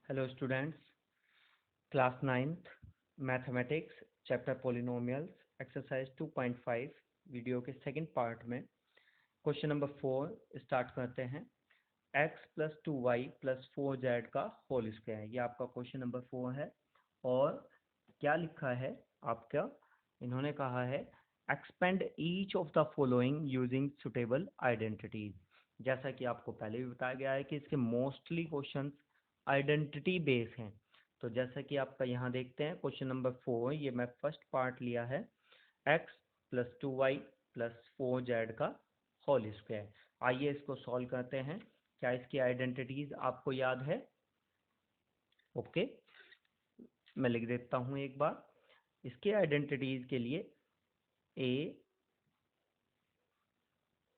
Hello students, class 9th mathematics chapter polynomials exercise 2.5 video के second part में question number 4 start करते हैं। x plus 2y plus 4z का whole square, ये आपका क्वेश्चन नंबर 4 है। और क्या लिखा है आपका, इन्होंने कहा है expand each of the following using suitable identities. जैसा कि आपको पहले भी बताया गया है कि इसके मोस्टली क्वेश्चंस आइडेंटिटी बेस हैं। तो जैसा कि आपका यहाँ देखते हैं क्वेश्चन नंबर 4, ये मैं फर्स्ट पार्ट लिया है, x plus 2y plus 4z का होल स्क्वायर। आइए इसको सॉल्व करते हैं। क्या इसकी आइडेंटिटीज आपको याद है? ओके, मैं लिख देता हूँ एक बार। इसके आइडेंटिटीज के लिए a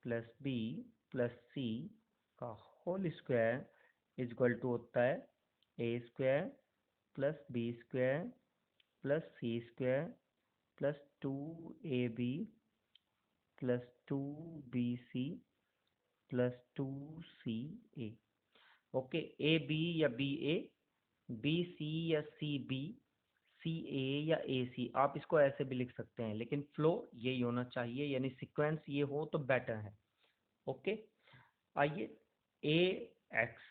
प्लस बी प्लस सी का whole square is equal to होता है A square plus B square plus C square plus 2ab plus 2bc plus 2ca। Okay, A B या बी ए, बी सी या C b, सी ए या ए सी, आप इसको ऐसे भी लिख सकते हैं, लेकिन फ्लो यही होना चाहिए, यानी सीक्वेंस ये हो तो बेटर है। ओके, आइए ए एक्स,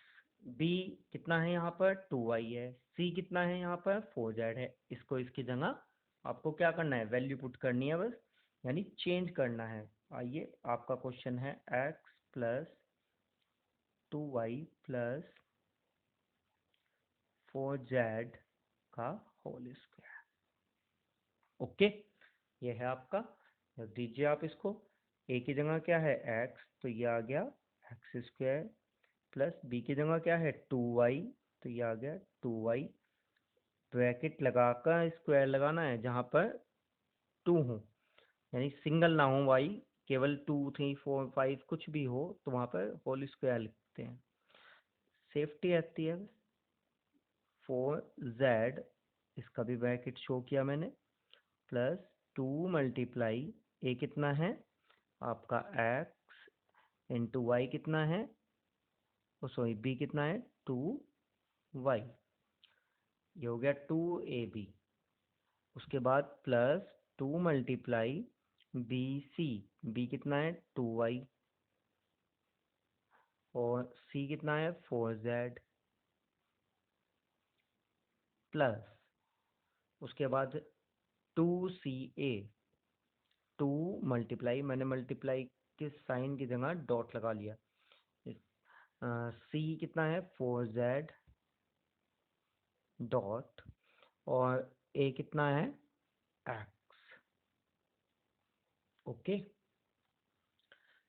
बी कितना है यहाँ पर 2y है, सी कितना है यहाँ पर 4z है। इसको इसकी जगह आपको क्या करना है, वैल्यू पुट करनी है बस, यानी चेंज करना है। आइए, आपका क्वेश्चन है x plus 2y plus 4z का होल स्क्वायर। ओके, ये है आपका। रख दीजिए आप इसको। a की जगह क्या है x, तो ये आ गया एक्स स्क्वायर, प्लस b की जगह क्या है 2y, तो ये आ गया 2y। ब्रैकेट लगाकर स्क्वायर लगाना है जहाँ पर 2 हो, यानी सिंगल ना हो y, केवल 2 3 4 5 कुछ भी हो तो वहाँ पर होल स्क्वायर लिखते हैं, सेफ्टी रहती है। 4z, इसका भी ब्रैकेट शो किया मैंने, प्लस 2 मल्टीप्लाई a कितना है आपका x इंटू वाई कितना है, सॉरी b कितना है 2y, ये हो गया 2ab। उसके बाद plus 2 multiply b c, b कितना है 2y और c कितना है 4z, प्लस उसके बाद 2ca, 2 मल्टीप्लाई, मैंने मल्टीप्लाई के साइन की जगह डॉट लगा लिया, c कितना है 4z डॉट, और a कितना है x। ओके,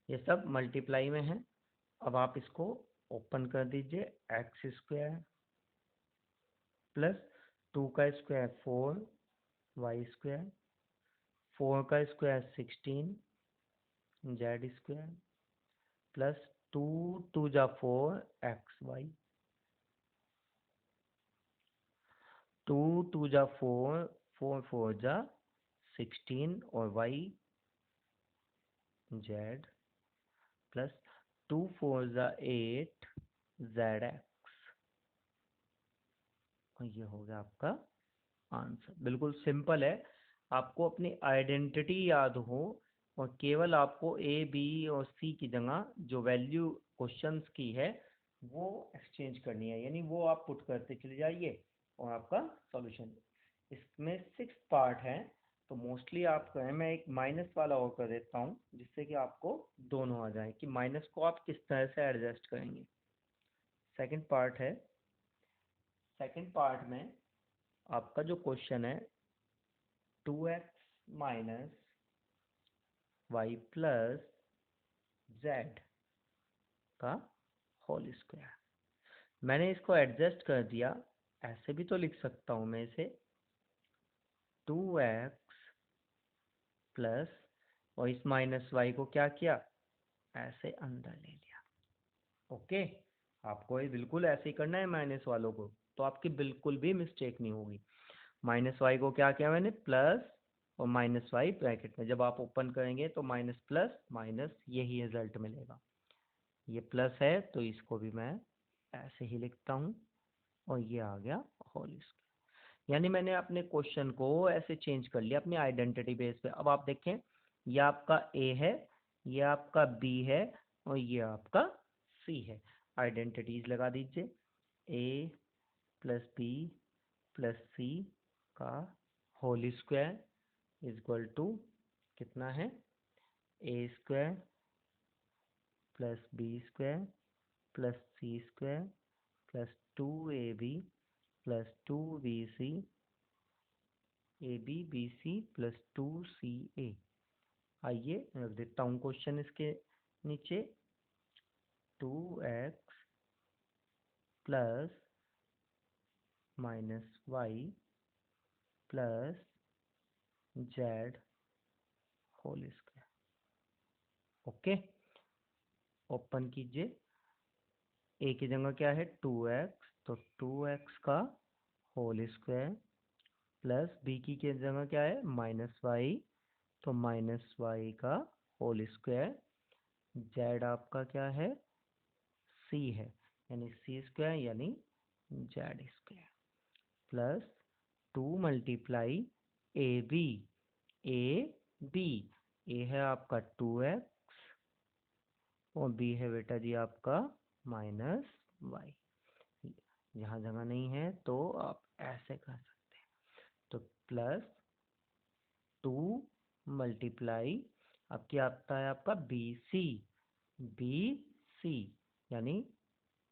ये सब मल्टीप्लाई में है। अब आप इसको ओपन कर दीजिए, एक्स स्क्वायर प्लस 2 का स्क्वायर 4 वाई स्क्वायर, 4 का स्क्वायर 16 जेड स्क्वायर, प्लस 2 2 जा 4 एक्स वाई, 2 2 जा 4 4 4 जा 16 और वाई जेड, प्लस 2 4 जा 8 जेड एक्स। और ये हो गया आपका आंसर। बिल्कुल सिंपल है, आपको अपनी आइडेंटिटी याद हो और केवल आपको ए बी और सी की जगह जो वैल्यू क्वेश्चंस की है वो एक्सचेंज करनी है, यानी वो आप पुट करते चले जाइए और आपका सॉल्यूशन। इसमें 6 पार्ट है, तो मोस्टली आप करें, मैं एक माइनस वाला और कर देता हूँ जिससे कि आपको दोनों आ जाए कि माइनस को आप किस तरह से एडजस्ट करेंगे। सेकंड पार्ट है, सेकंड पार्ट में आपका जो क्वेश्चन है 2x minus Y plus z का होल स्क्वायर। मैंने इसको एडजस्ट कर दिया, ऐसे भी तो लिख सकता हूँ मैं इसे 2x प्लस, और इस माइनस वाई को क्या किया ऐसे अंदर ले लिया। ओके, आपको ये बिल्कुल ऐसे ही करना है माइनस वालों को, तो आपकी बिल्कुल भी मिस्टेक नहीं होगी। माइनस वाई को क्या किया मैंने प्लस, और माइनस वाई ब्रैकेट में जब आप ओपन करेंगे तो माइनस प्लस माइनस यही रिजल्ट मिलेगा। ये प्लस है तो इसको भी मैं ऐसे ही लिखता हूँ, और ये आ गया होल स्क्वायर। यानी मैंने अपने क्वेश्चन को ऐसे चेंज कर लिया अपनी आइडेंटिटी बेस पे। अब आप देखें, ये आपका ए है, ये आपका बी है और ये आपका सी है। आइडेंटिटीज लगा दीजिए, ए प्लस बी प्लस सी का whole square is equal to कितना है, A square plus B square plus C square plus 2ab plus 2bc, ab bc plus 2ca। आइए रख देता हूँ क्वेश्चन इसके नीचे, 2x plus minus Y plus Z whole square. Okay, open कीजिए। A की जगह क्या है 2x, तो 2x का होल स्क्वायर प्लस बी की जगह क्या है माइनस वाई, तो माइनस वाई का होल स्क्वायर। जेड आपका क्या है सी है, यानी सी स्क्वायर यानी Z square plus 2 × A B, A B, A है आपका 2x और बी है बेटा जी आपका माइनस वाई। यहाँ जगह नहीं है तो आप ऐसे कर सकते हैं, तो प्लस 2 × अब क्या आता है आपका बी सी, बी सी यानी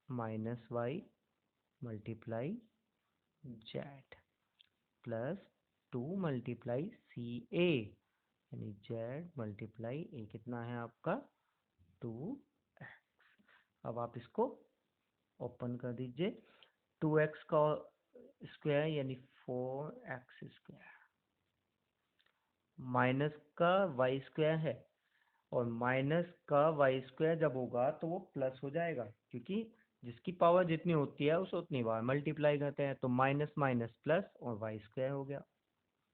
minus y multiply z plus 2 × c a यानी जेड मल्टीप्लाई ए, कितना है आपका 2x। अब आप इसको ओपन कर दीजिए, 2x का स्क्वायर यानी 4x स्क्वायर माइनस का वाई स्क्वायर है, और माइनस का वाई स्क्वायर जब होगा तो वो प्लस हो जाएगा, क्योंकि जिसकी पावर जितनी होती है उसे उतनी बार मल्टीप्लाई करते हैं, तो माइनस माइनस प्लस और वाई स्क्वायर हो गया।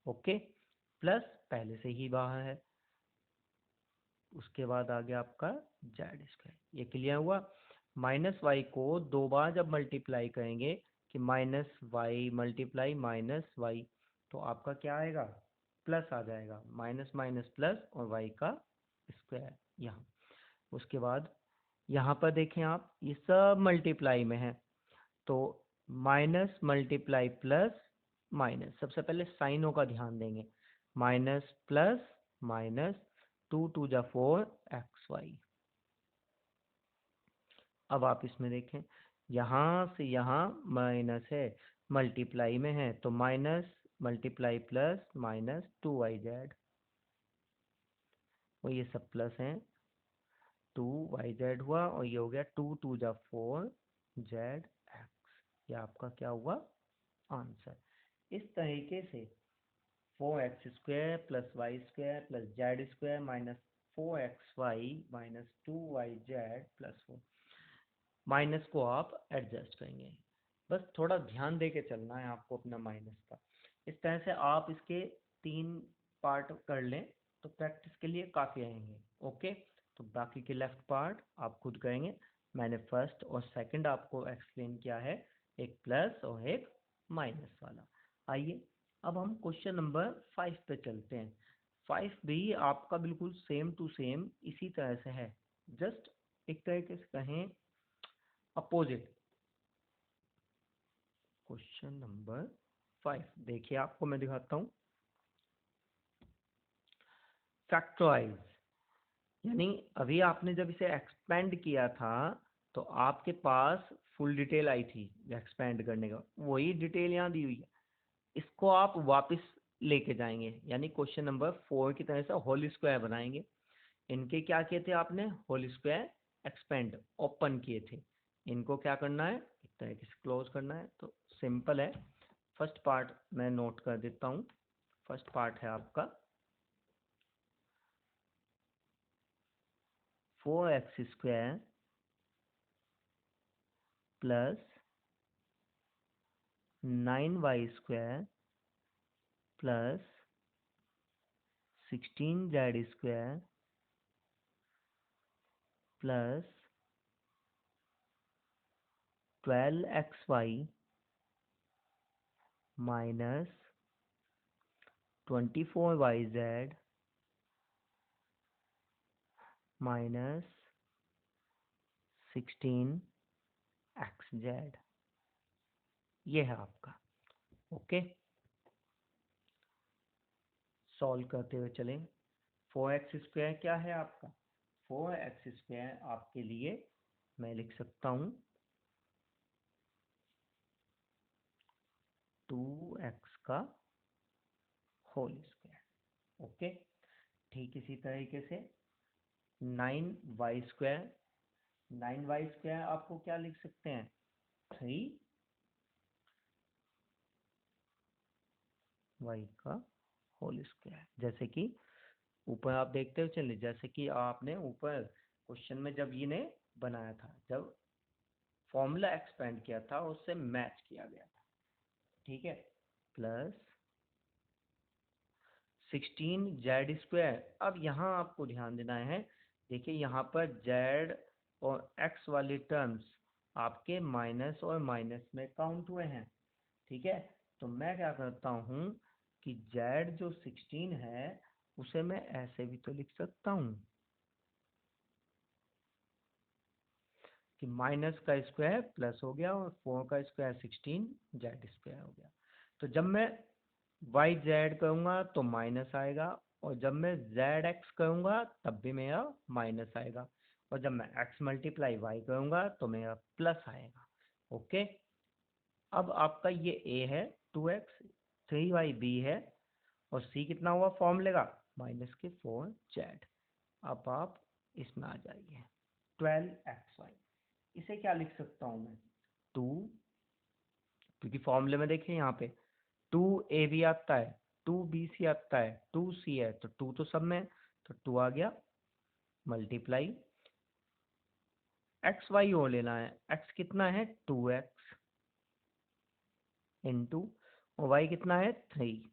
ओके, प्लस पहले से ही बाहर है। उसके बाद आ गया आपका जेड स्क्वायर, ये क्लियर हुआ। माइनस वाई को 2 बार जब मल्टीप्लाई करेंगे कि minus y multiply minus Y, तो आपका क्या आएगा प्लस आ जाएगा, माइनस माइनस प्लस और वाई का स्क्वायर यहाँ। उसके बाद यहाँ पर देखें आप, ये सब मल्टीप्लाई में है, तो माइनस मल्टीप्लाई प्लस माइनस, सबसे पहले साइनों का ध्यान देंगे, माइनस प्लस माइनस, 2 × 4 xy। अब आप इसमें देखें, यहाँ से यहाँ माइनस है, मल्टीप्लाई में है, तो minus multiply plus minus 2yz, और ये सब प्लस हैं, 2yz हुआ, और ये हो गया 2 × 4 zx। ये आपका क्या हुआ आंसर। इस तरीके से 4x² plus y² plus z² minus 4xy minus 2yz plus 4, minus को आप एडजस्ट करेंगे। बस थोड़ा ध्यान दे के चलना है आपको अपना माइनस का। इस तरह से आप इसके 3 पार्ट कर लें तो प्रैक्टिस के लिए काफ़ी आएंगे। ओके, तो बाकी के लेफ्ट पार्ट आप खुद करेंगे। मैंने फर्स्ट और सेकंड आपको एक्सप्लेन किया है, एक प्लस और एक माइनस वाला। आइए अब हम क्वेश्चन नंबर 5 पे चलते हैं। 5 भी आपका बिल्कुल सेम टू सेम इसी तरह से है, जस्ट एक तरीके से कहें अपोजिट। क्वेश्चन नंबर 5 देखिए, आपको मैं दिखाता हूँ। फैक्टराइज, यानी अभी आपने जब इसे एक्सपेंड किया था तो आपके पास फुल डिटेल आई थी एक्सपेंड करने का, वही डिटेल यहाँ दी हुई है। इसको आप वापस लेके जाएंगे, यानी क्वेश्चन नंबर 4 की तरह से होल स्क्वायर बनाएंगे। इनके क्या किए थे आपने, होल स्क्वायर एक्सपेंड ओपन किए थे, इनको क्या करना है एक तरीके से क्लोज करना है। तो सिंपल है। फर्स्ट पार्ट मैं नोट कर देता हूँ। फर्स्ट पार्ट है आपका 4x² plus 9y² plus 16z² plus 12xy minus 24YZ minus 16XZ, ये है आपका। ओके, सॉल्व करते हुए चलें। 4x² क्या है आपका? 4x² आपके लिए मैं लिख सकता हूँ 2x का होल स्क्वायर। ओके, ठीक इसी तरीके से 9y², 9y² आपको क्या लिख सकते हैं? 3y का होल स्क्वायर। जैसे कि ऊपर आप देखते हुए चलिए, जैसे कि आपने ऊपर क्वेश्चन में जब ये बनाया था, जब फॉर्मूला एक्सपेंड किया था, उससे मैच किया गया था। ठीक है, प्लस 16z²। अब यहाँ आपको ध्यान देना है, देखिए यहाँ पर z और x वाले टर्म्स आपके माइनस और माइनस में काउंट हुए हैं। ठीक है, तो मैं क्या करता हूँ कि z जो 16 है उसे मैं ऐसे भी तो लिख सकता हूँ कि माइनस का स्क्वायर प्लस हो गया और 4 का स्क्वायर 16z² हो गया। तो जब मैं YZ करूँगा तो माइनस आएगा, और जब मैं ZX करूँगा तब भी मेरा माइनस आएगा, और जब मैं x मल्टीप्लाई y करूँगा तो मेरा प्लस आएगा। ओके, अब आपका ये a है 2x, 3y b है, और c कितना हुआ फॉर्मूले का? माइनस के 4z। अब आप इसमें आ जाइए 12xy। इसे क्या लिख सकता हूँ मैं? 2, क्योंकि फॉर्मूले में देखिए यहाँ पे 2a भी आता है, 2bc आता है, 2c है, तो 2 तो सब में है, तो 2 आ गया, मल्टीप्लाई एक्स वाई और लेना है। x कितना है? 2x इंटू, और y कितना है? 3।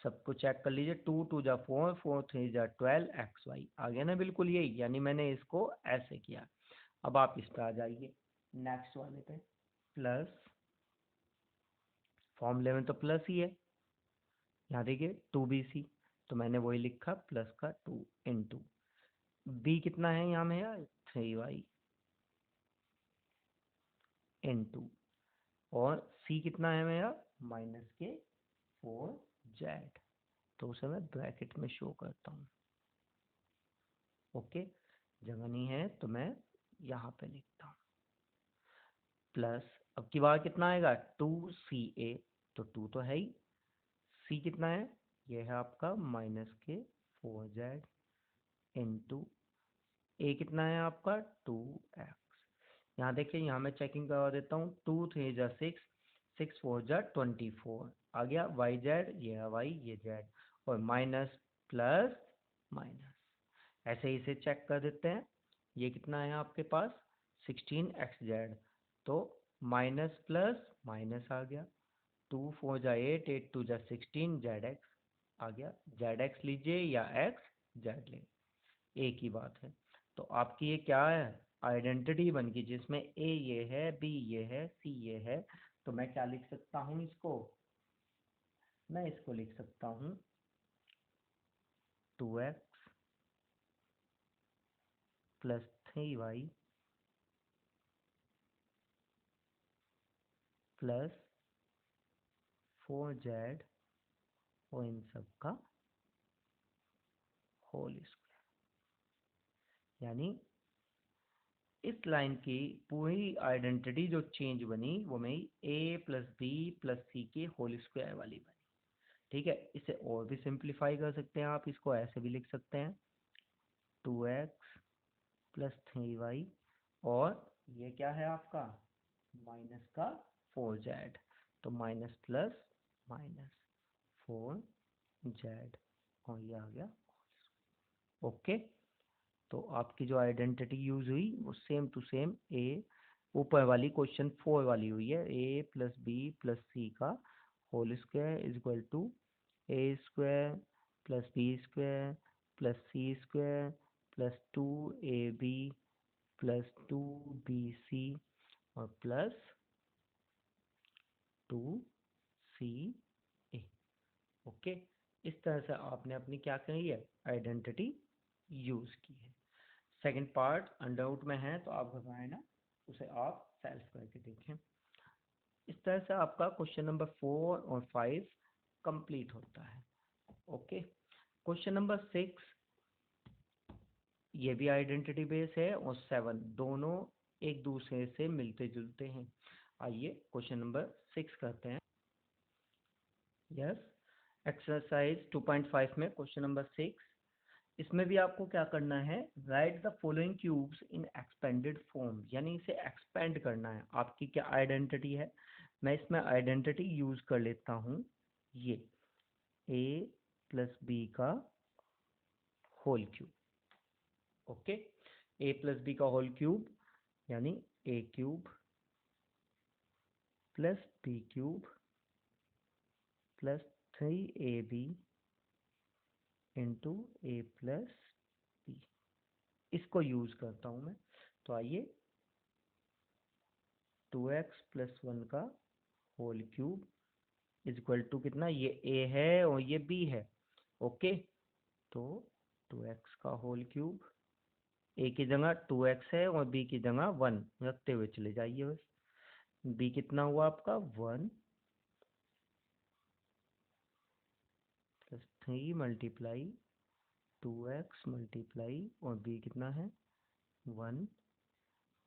सबको चेक कर लीजिए, 2 2 जा 4, 4 3 जा 12xy आ गया ना, बिल्कुल यही, यानी मैंने इसको ऐसे किया। अब आप इस पे आ जाइए नेक्स्ट वाले पे, प्लस, फॉर्मूले में तो प्लस ही है, यहाँ देखिए 2bc, तो मैंने वही लिखा प्लस का 2 इंटू, b कितना है यहाँ में यार? 3y इंटू, और c कितना है मेरा? माइनस के 4z। तो उसे मैं ब्रैकेट में शो करता हूँ। ओके, जगह नहीं है तो मैं यहाँ पे लिखता हूँ, प्लस, अब की बार कितना आएगा? 2ca, तो 2 तो है ही, c कितना है? ये है आपका माइनस के 4z इंटू, a कितना है आपका? 2x। यहाँ देखिए, यहाँ मैं चेकिंग करवा देता हूँ, 2 3 जा 6, 6 4 जा 24 आ गया, yz, ये है y, ये z, और माइनस प्लस माइनस, ऐसे ही इसे चेक कर देते हैं। ये कितना है आपके पास? 16xz, तो माइनस प्लस माइनस आ गया, 2 4 जा 8, 8 2 जा 16, zx आ गया। zx लीजिए या x z ले, एक ही बात है। तो आपकी ये क्या है? आइडेंटिटी बन गई, जिसमें a ये है, b ये है, c ये है। तो मैं क्या लिख सकता हूँ इसको? मैं इसको लिख सकता हूँ 2x plus 3y plus 4z, और इन सब का होल स्क्वायर। यानी इस लाइन की पूरी आइडेंटिटी जो चेंज बनी वो मेरी a प्लस बी प्लस सी के होल स्क्वायर वाली बनी। ठीक है, इसे और भी सिंप्लीफाई कर सकते हैं, आप इसको ऐसे भी लिख सकते हैं 2x प्लस 3y, और ये क्या है आपका? माइनस का 4z, तो माइनस प्लस माइनस 4z, और ये आ गया। ओके, तो आपकी जो आइडेंटिटी यूज हुई वो सेम टू सेम ए ऊपर वाली क्वेश्चन 4 वाली हुई है, a प्लस बी प्लस सी का whole square is equal to a square plus B square plus C square plus 2ab plus 2bc और प्लस 2CA। ओके, इस तरह से आपने अपनी क्या कही है, आइडेंटिटी यूज की है। सेकंड पार्ट अंडरवुड में है तो आप घबराएं ना, उसे आप सेल्फ करके देखें। इस तरह से आपका क्वेश्चन नंबर 4 और 5 कंप्लीट होता है। ओके, क्वेश्चन नंबर 6 ये भी आइडेंटिटी बेस है और 7 दोनों एक दूसरे से मिलते जुलते हैं। आइए क्वेश्चन नंबर 6 करते हैं। यस, एक्सरसाइज 2.5 में क्वेश्चन नंबर 6, इसमें भी आपको क्या करना है, right the following cubes in expanded form, यानी इसे एक्सपेंड करना है। आपकी क्या आइडेंटिटी है, मैं इसमें आइडेंटिटी यूज कर लेता हूँ, ये a प्लस बी का whole cube. Okay, a plus b का होल क्यूब यानी a cube plus B cube plus 3ab into a plus b, इसको यूज करता हूँ मैं। तो आइए 2x प्लस 1 का whole cube is equal to कितना, ये a है और ये b है। ओके, तो 2x का होल क्यूब, a की जगह 2x है और b की जगह 1 रखते हुए चले जाइए बस। b कितना हुआ आपका 1 प्लस 3 मल्टीप्लाई 2x मल्टीप्लाई और b कितना है 1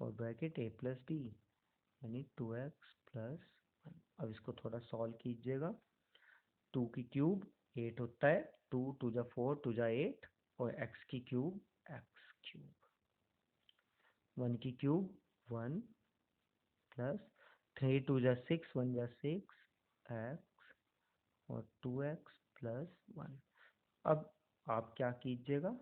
और ब्रैकेट a प्लस बी यानी 2x प्लस 1। अब इसको थोड़ा सॉल्व कीजिएगा। 2 की क्यूब 8 होता है, 2 2 जा 4 2 जा 8 और x की क्यूब x क्यूब, 1 की क्यूब 1 प्लस 3 2 जा 6 1 जा 6 x और 2x प्लस 1। अब आप क्या कीजिएगा,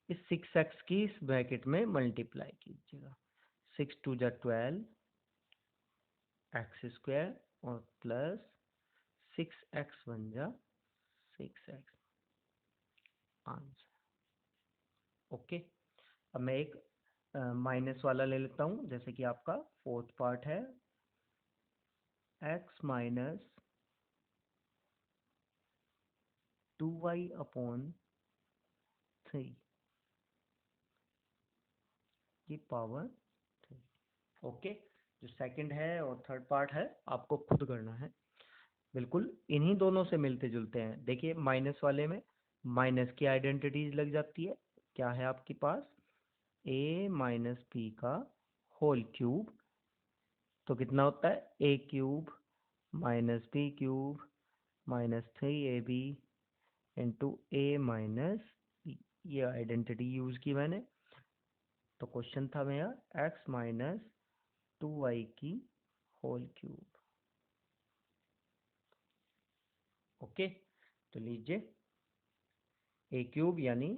इस 6x की इस ब्रैकेट में मल्टीप्लाई कीजिएगा। 6 2 जा 12 एक्स स्क्वायर और प्लस 6x 1 जा 6x, आंसर। ओके, अब मैं एक माइनस वाला ले लेता हूँ, जैसे कि आपका फोर्थ पार्ट है x माइनस 2y अपॉन 3 की पावर 3। ओके, जो सेकंड है और थर्ड पार्ट है आपको खुद करना है, बिल्कुल इन्हीं दोनों से मिलते जुलते हैं। देखिए माइनस वाले में माइनस की आइडेंटिटीज लग जाती है, क्या है आपके पास a माइनस पी का होल क्यूब, तो कितना होता है a cube minus B cube minus 3ab into a minus b, ये आइडेंटिटी यूज की मैंने। तो क्वेश्चन था मेरा x माइनस 2y की होल क्यूब। ओके, तो लीजिए a क्यूब यानी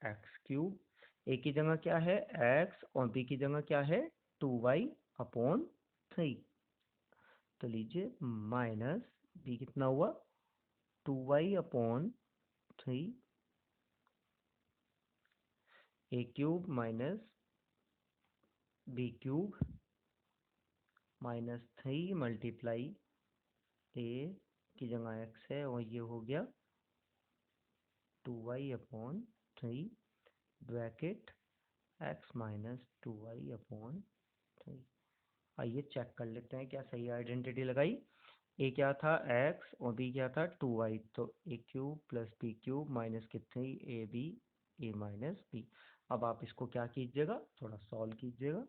x क्यूब, a की जगह क्या है x और b की जगह क्या है 2y अपॉन 3। तो लीजिए माइनस b कितना हुआ 2y upon 3, a cube minus B cube minus 3 multiply a की जगह x है और ये हो गया 2y upon 3 bracket x minus 2y upon 3। आइए चेक कर लेते हैं क्या सही आइडेंटिटी लगाई। a क्या था x और b क्या था 2y, तो a cube plus B cube minus कितनी A B a minus B. अब आप इसको क्या कीजिएगा, थोड़ा सॉल्व कीजिएगा।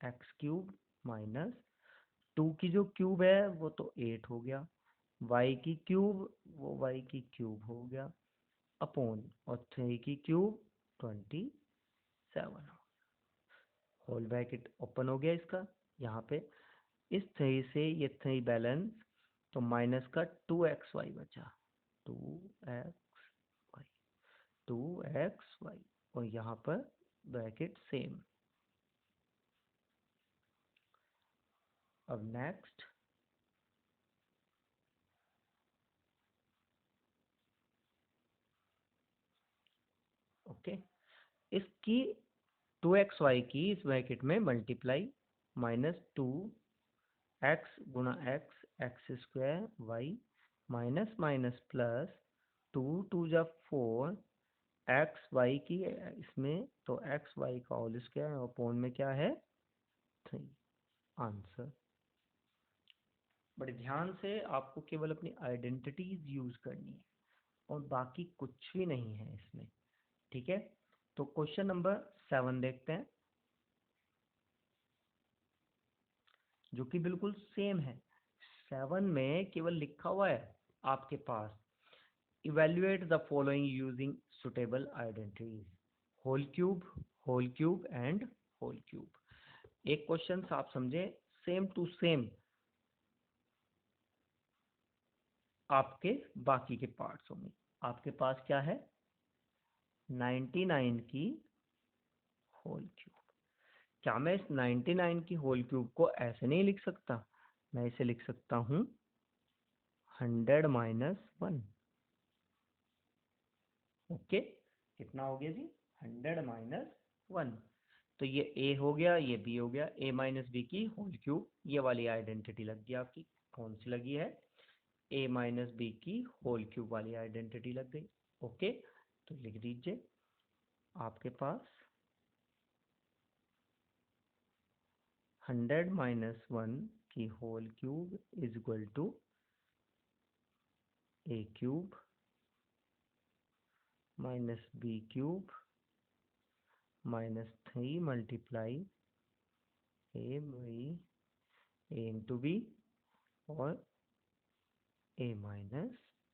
x क्यूब माइनस 2 की जो क्यूब है वो तो 8 हो गया, y की क्यूब वो y की क्यूब हो गया अपॉन और 3 की क्यूब 27, होल ब्रैकेट ओपन हो गया इसका। यहाँ पे इस 3 से ये 3 बैलेंस, तो माइनस का 2xy बचा, 2xy 2xy और यहाँ पर ब्रैकेट सेम। अब नेक्स्ट ओके, इसकी 2xy की इस ब्रैकेट में मल्टीप्लाई माइनस 2x गुणा x x square y minus minus plus 2 जा 4 एक्स वाई की इसमें तो एक्स वाई का होल स्क्वायर और अपॉन में क्या है 3 आंसर। बड़े ध्यान से आपको केवल अपनी आइडेंटिटीज यूज करनी है और बाकी कुछ भी नहीं है इसमें, ठीक है। तो क्वेश्चन नंबर 7 देखते हैं, जो कि बिल्कुल सेम है। 7 में केवल लिखा हुआ है आपके पास evaluate the following using suitable identities, whole cube and whole cube. एक क्वेश्चन आप समझे सेम टू सेम आपके बाकी के पार्ट्स होंगे। आपके पास क्या है 99 की होल क्यूब। क्या मैं इस 99 की होल क्यूब को ऐसे नहीं लिख सकता? मैं इसे लिख सकता हूँ 100 माइनस 1। ओके, कितना हो गया जी 100 माइनस 1। तो ये a हो गया, ये b हो गया, a माइनस बी की होल क्यूब। ये वाली आइडेंटिटी लग गई आपकी। कौन सी लगी है? a माइनस बी की होल क्यूब वाली आइडेंटिटी लग गई। ओके, तो लिख दीजिए आपके पास 100 माइनस 1 की whole cube is equal to a cube minus B cube minus 3 multiply a by a into B और a minus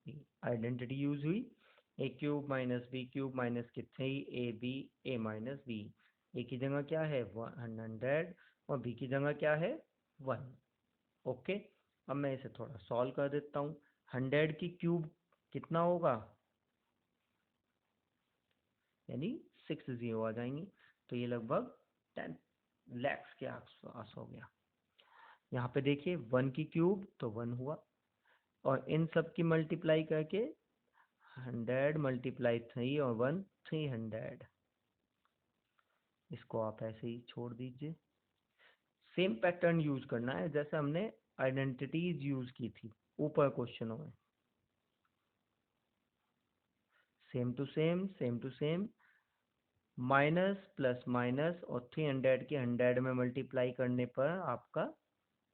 B. Identity use हुई, a cube minus B cube minus के 3 A B A minus B. A की जगह क्या है 100 और B की जगह क्या है 1। ओके, अब मैं इसे थोड़ा सॉल्व कर देता हूँ। 100 की क्यूब कितना होगा, यानी 6 जीरो आ जाएंगी, तो ये लगभग 10 लैक्स के आसपास हो गया। यहाँ पे देखिए 1 की क्यूब तो 1 हुआ और इन सब की मल्टीप्लाई करके 100 मल्टीप्लाई 3 और 1 300। इसको आप ऐसे ही छोड़ दीजिए। सेम पैटर्न यूज करना है जैसे हमने आइडेंटिटीज यूज की थी ऊपर क्वेश्चनों में। Same to same, same to same, minus plus minus और 300 की 100 में मल्टीप्लाई करने पर आपका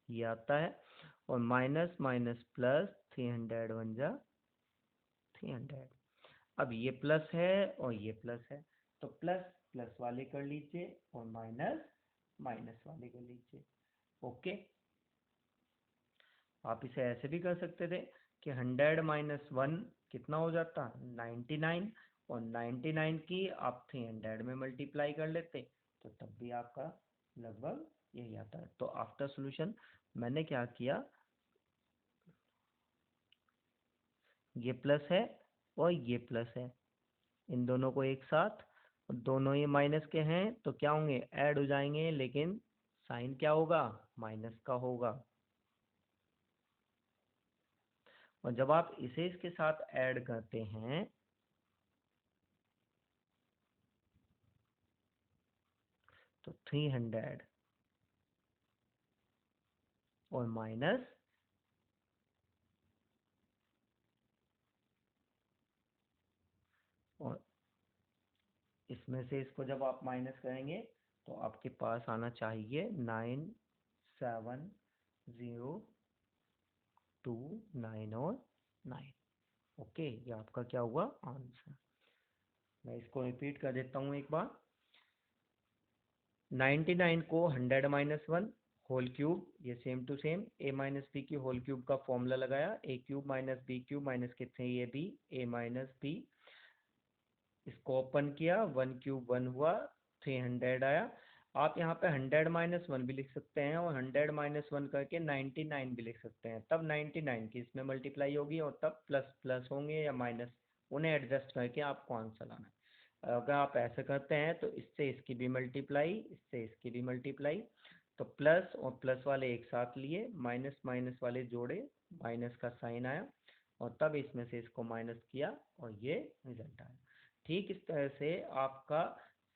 ये आता है और माइनस माइनस प्लस 300 बन जा 300। अब ये प्लस है और ये प्लस है, तो प्लस प्लस वाले कर लीजिए और माइनस माइनस वाले कर लीजिए। ओके, आप इसे ऐसे भी कर सकते थे कि 100 माइनस 1 कितना हो जाता 99 और 99 की आप 300 में मल्टीप्लाई कर लेते तो तब भी आपका लगभग यही आता है। तो आफ्टर सॉल्यूशन मैंने क्या किया, ये प्लस है और ये प्लस है, इन दोनों को एक साथ, दोनों ये माइनस के हैं तो क्या होंगे ऐड हो जाएंगे, लेकिन साइन क्या होगा माइनस का होगा। और जब आप इसे इसके साथ ऐड करते हैं तो 300 और माइनस और इसमें से इसको जब आप माइनस करेंगे तो आपके पास आना चाहिए 97029 और 9। ओके, ये आपका क्या हुआ आंसर। मैं इसको रिपीट कर देता हूँ एक बार। 99 को 100 माइनस 1 होल क्यूब, ये same to same a minus b की होल क्यूब का फॉर्मूला लगाया, a cube minus B cube minus के 3ab a माइनस बी। इसको ओपन किया 1 क्यूब 1 हुआ 300 आया। आप यहाँ पे 100 माइनस 1 भी लिख सकते हैं और 100 माइनस 1 करके 99 भी लिख सकते हैं, तब 99 की इसमें मल्टीप्लाई होगी और तब प्लस प्लस होंगे या माइनस, उन्हें एडजस्ट करके आपको आंसर लाना है। अगर आप ऐसे करते हैं तो इससे इसकी भी मल्टीप्लाई, इससे इसकी भी मल्टीप्लाई, तो प्लस और प्लस वाले एक साथ लिए, माइनस माइनस वाले जोड़े, माइनस का साइन आया और तब इसमें से इसको माइनस किया और ये रिजल्ट आया। ठीक इस तरह से आपका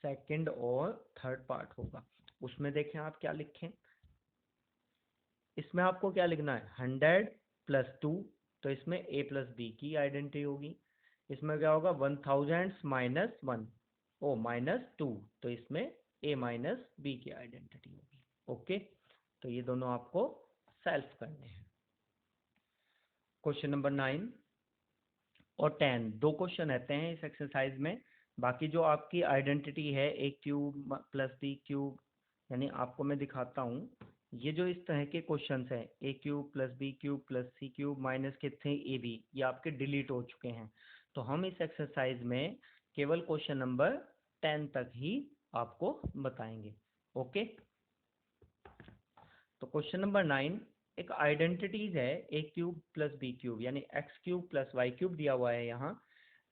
सेकंड और थर्ड पार्ट होगा। उसमें देखें आप क्या लिखें, इसमें आपको क्या लिखना है 100+2, तो इसमें a+b की आइडेंटिटी होगी। इसमें क्या होगा 1000 -1 ओ -2, तो इसमें a-b की आइडेंटिटी होगी। ओके, तो ये दोनों आपको सेल्फ करने हैं। क्वेश्चन नंबर 9 और 10 दो क्वेश्चन रहते हैं इस एक्सरसाइज में। बाकी जो आपकी आइडेंटिटी है a³ + b³ यानी आपको मैं दिखाता हूँ, ये जो इस तरह के क्वेश्चंस हैं a³ + b³ + c³ माइनस के थे ab, ये आपके डिलीट हो चुके हैं। तो हम इस एक्सरसाइज में केवल क्वेश्चन नंबर 10 तक ही आपको बताएंगे। ओके, तो क्वेश्चन नंबर 9 एक आइडेंटिटीज है a³ + b³ यानी x³ + y³ दिया हुआ है यहाँ,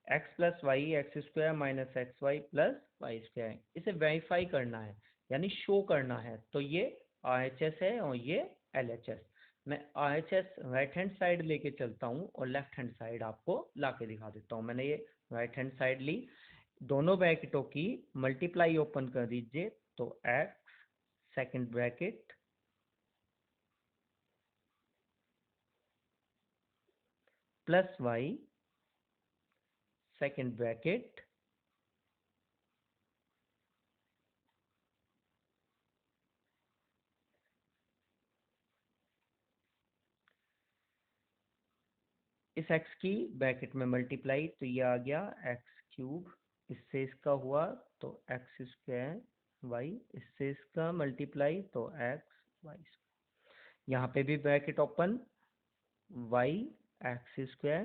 x+y x² - xy + y²। इसे वेरीफाई करना है यानी शो करना है। तो ये RHS है और ये LHS। मैं RHS राइट हैंड साइड लेके चलता हूँ और लेफ्ट हैंड साइड आपको ला के दिखा देता हूँ। मैंने ये राइट हैंड साइड ली, दोनों ब्रैकेटों की मल्टीप्लाई ओपन कर दीजिए, तो x second bracket +y second bracket इस x की ब्रैकेट में मल्टीप्लाई, तो ये आ गया x³, इससे इसका हुआ तो x² y, इससे इसका मल्टीप्लाई तो x y²। यहाँ पे भी bracket open, y x²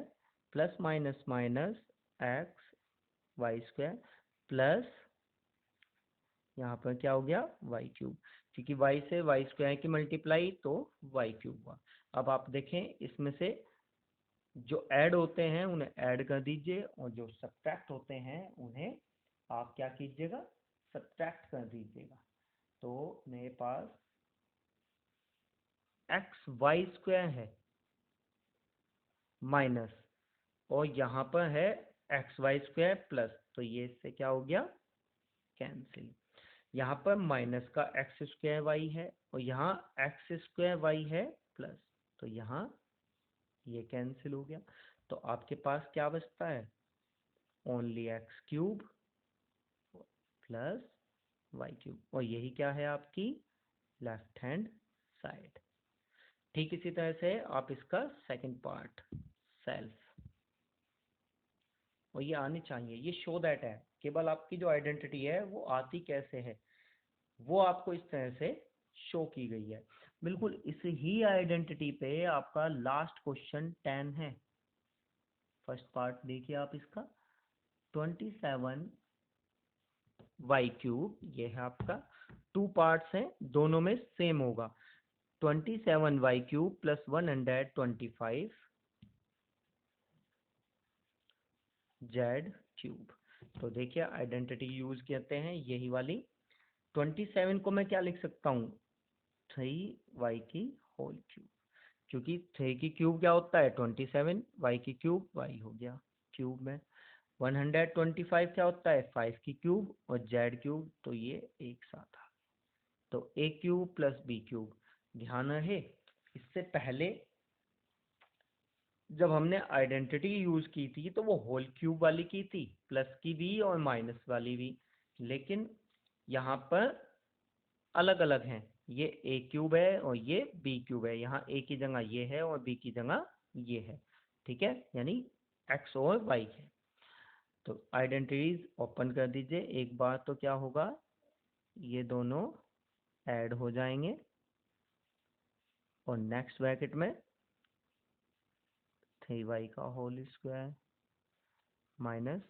plus minus minus x y² plus यहाँ पर क्या हो गया y³, क्योंकि y से y² की मल्टीप्लाई तो y³ हुआ। अब आप देखें इसमें से जो ऐड होते हैं उन्हें ऐड कर दीजिए और जो सब्ट्रैक्ट होते हैं उन्हें आप क्या कीजिएगा सब्ट्रैक्ट कर दीजिएगा। तो मेरे पास xy² है माइनस और यहाँ पर है xy² प्लस, तो ये इससे क्या हो गया कैंसिल। यहाँ पर माइनस का x² है और यहाँ x² है प्लस, तो यहाँ ये कैंसिल हो गया। तो आपके पास क्या बचता है ओनली x³ प्लस y³ और यही क्या है आपकी लेफ्ट हैंड साइड। ठीक इसी तरह से आप इसका सेकंड पार्ट सेल्फ, और ये आनी चाहिए, ये शो दैट है, केवल आपकी जो आइडेंटिटी है वो आती कैसे है वो आपको इस तरह से शो की गई है। बिल्कुल इस ही आइडेंटिटी पे आपका लास्ट क्वेश्चन 10 है। फर्स्ट पार्ट देखिए आप इसका 27 y³ ये है आपका, टू पार्ट्स हैं दोनों में सेम होगा 27 y³ प्लस 125 z³। तो देखिए आइडेंटिटी यूज करते हैं यही वाली। 27 को मैं क्या लिख सकता हूँ 3y की होल क्यूब, क्योंकि 3 की क्यूब क्या होता है 27, y की क्यूब y हो गया क्यूब में। 125 क्या होता है 5 की क्यूब और z³, तो ये एक साथ आ, तो a³ प्लस b³। ध्यान रहे इससे पहले जब हमने आइडेंटिटी यूज की थी तो वो होल क्यूब वाली की थी, प्लस की भी और माइनस वाली भी, लेकिन यहाँ पर अलग अलग हैं, ये a³ है और ये b³ है, यहाँ a की जगह ये है और b की जगह ये है। ठीक है, यानी x और y है। तो आइडेंटिटीज ओपन कर दीजिए एक बार, तो क्या होगा ये दोनों ऐड हो जाएंगे और नेक्स्ट ब्रैकेट में 3y का whole square minus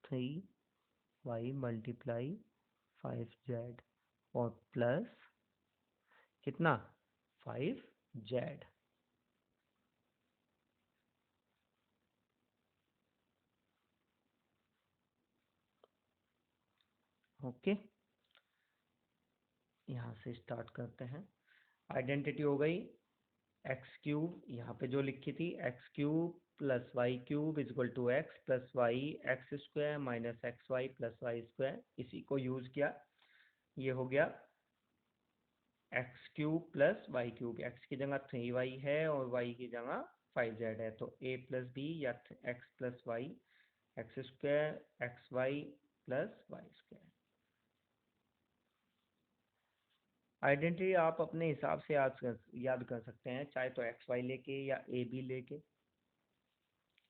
3y multiply 5z और प्लस कितना 5z। ओके, यहाँ से स्टार्ट करते हैं। आइडेंटिटी हो गई एक्स क्यूब यहाँ पे जो लिखी थी x cube plus y cube is equal to x plus y x square minus x y plus y square, इसी को यूज़ किया। ये हो गया x cube plus y cube, x की जगह 3y है और वाई की जगह 5z है, तो a प्लस बी या x plus y x square x y plus y square. Identity आप अपने हिसाब से याद कर सकते हैं, चाहे तो एक्स वाई लेके या ए बी लेके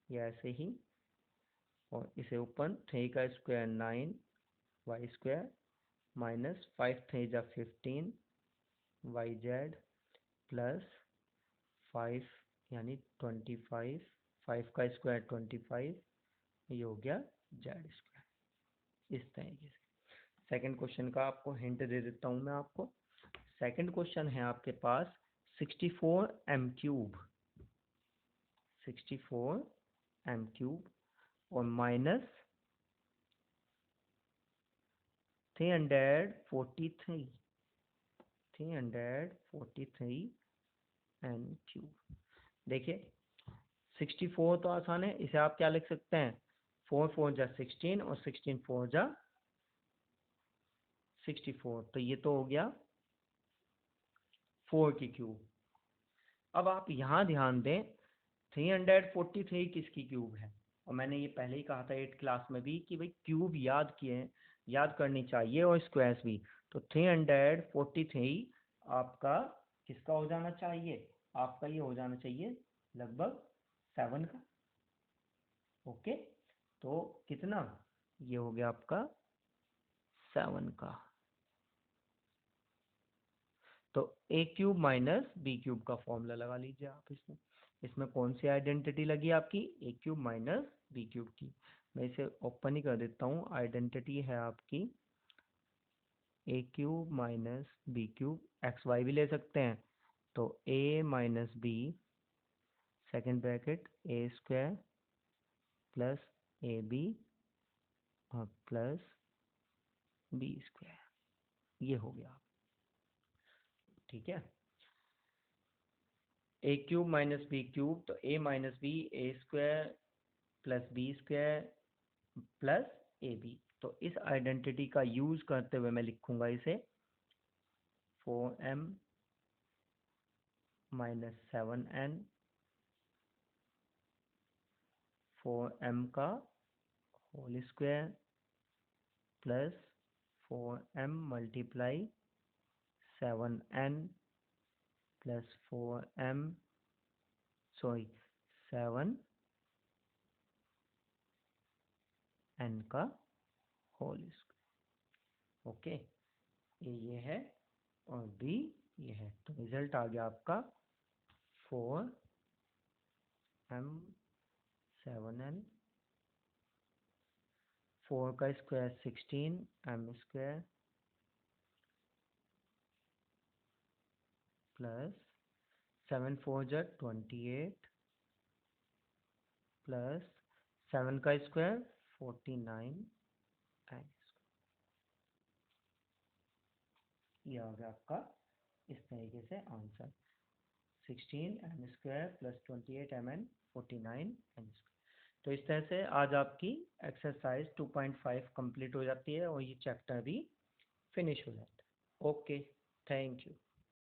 या ऐसे ही। और इसे ऊपर 3 का स्क्वायर 9 वाई स्क्वायर माइनस 5 3 जा 15 वाई जेड प्लस 5 यानी 25, 5 का स्क्वायर 25, ये हो गया जेड स्क्वायर। इस तरीके से सेकंड क्वेश्चन का आपको हिंट दे देता हूँ मैं आपको। सेकंड क्वेश्चन है आपके पास 64 m क्यूब, 64 m क्यूब और माइनस 343 n क्यूब। देखिए 64 तो आसान है, इसे आप क्या लिख सकते हैं, 4 4 जा 16 और 16 4 जा 64, तो ये तो हो गया 4 की क्यूब। अब आप यहाँ ध्यान दें 343 किसकी क्यूब है, और मैंने ये पहले ही कहा था 8 क्लास में भी कि भाई क्यूब याद करनी चाहिए और स्क्वायर्स भी। तो 343 आपका किसका हो जाना चाहिए, आपका ये हो जाना चाहिए लगभग 7 का। ओके, तो कितना, ये हो गया आपका 7 का। तो ए क्यूब माइनस बी क्यूब का फॉर्मूला लगा लीजिए आप इसमें। इसमें कौन सी आइडेंटिटी लगी आपकी, A cube minus B cube की। मैं इसे ओपन ही कर देता हूँ। आइडेंटिटी है आपकी A cube minus B cube, X Y भी ले सकते हैं, तो A minus B second bracket A square plus A B और प्लस बी स्क्वायर, ये हो गया। ठीक है, A cube minus B cube, तो A minus B A square plus B square plus A B. तो इस आइडेंटिटी का यूज करते हुए मैं लिखूंगा इसे 4m माइनस 7n, 4m का whole square plus 4m multiply 7n plus 4m 7n का होल स्क्वायर। ओके, ये है और बी ये है, तो रिजल्ट आ गया आपका 4m 7n, 4 का स्क्वायर 16 m स्क्वायर प्लस 7 4 जा 28 प्लस 7 का स्क्वायर 49 m। ये आ गया आपका इस तरीके से answer 16 m square plus 28 mn 49 m square. तो इस तरह से आज आपकी एक्सरसाइज 2.5 कंप्लीट हो जाती है और ये चैप्टर भी फिनिश हो जाता है। Okay, thank you.